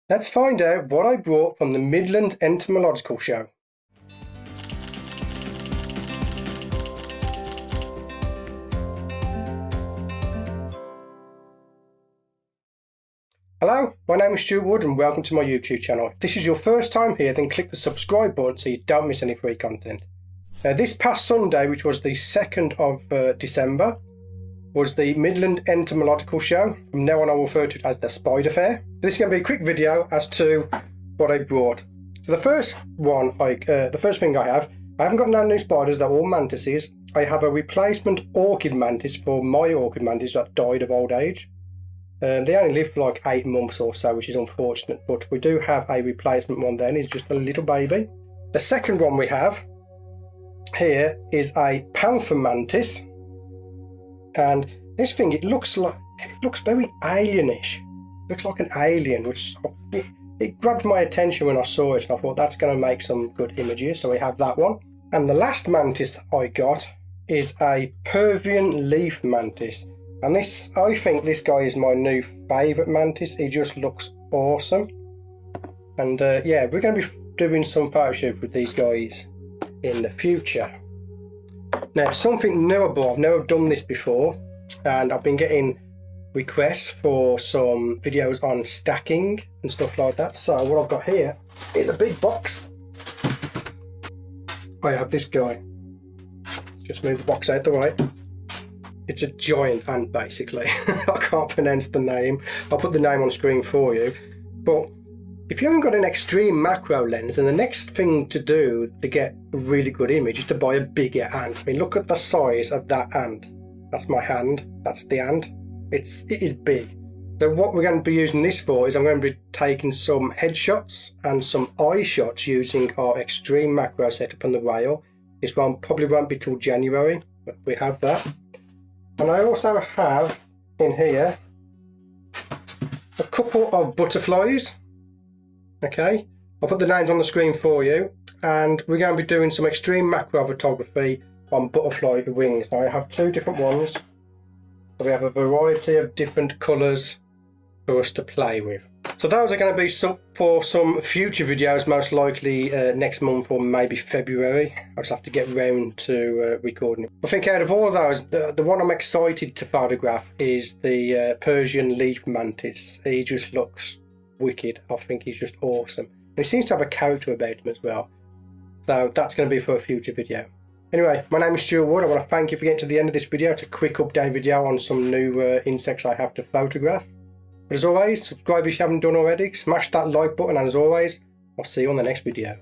Let's find out what I brought from the Midland Entomological Show. Hello, my name is Stuart Wood and welcome to my YouTube channel. If this is your first time here, then click the subscribe button so you don't miss any free content. This past Sunday, which was the 2nd of December, was the Midland Entomological Show. From now on I will refer to it as the Spider Fair. This is going to be a quick video as to what I brought. So the first thing I haven't got no new spiders, they're all mantises. I have a replacement orchid mantis for my orchid mantis that died of old age. They only live for like 8 months or so, which is unfortunate, but we do have a replacement one then. It's just a little baby. The second one we have here is a panther mantis. And this thing, it looks very alienish. It looks like an alien, which it grabbed my attention when I saw it, and I thought that's going to make some good images. So we have that one. And the last mantis I got is a Peruvian leaf mantis. And this, I think this guy is my new favourite mantis. He just looks awesome. And yeah, we're going to be doing some photo shoots with these guys in the future. Now, something new I bought. I've never done this before, and I've been getting requests for some videos on stacking and stuff like that. So what I've got here is a big box. I have this guy. Just move the box out the way. It's a giant ant, basically. I can't pronounce the name. I'll put the name on screen for you. But if you haven't got an extreme macro lens, then the next thing to do to get a really good image is to buy a bigger ant. I mean, look at the size of that ant. That's my hand. That's the ant. It is big. So what we're going to be using this for is I'm going to be taking some headshots and some eye shots using our extreme macro setup on the rail. This one probably won't be till January, but we have that. And I also have in here a couple of butterflies. Okay, I'll put the names on the screen for you, and we're going to be doing some extreme macro photography on butterfly wings. Now I have 2 different ones, so we have a variety of different colours for us to play with. So those are going to be for some future videos, most likely next month or maybe February. I just have to get round to recording it. I think out of all of those, the one I'm excited to photograph is the Persian leaf mantis. He just looks wicked. I think he's just awesome. And he seems to have a character about him as well. So that's going to be for a future video. Anyway, my name is Stuart Wood. I want to thank you for getting to the end of this video. It's a quick update video on some new insects I have to photograph. But as always, subscribe if you haven't done already, smash that like button, and as always, I'll see you on the next video.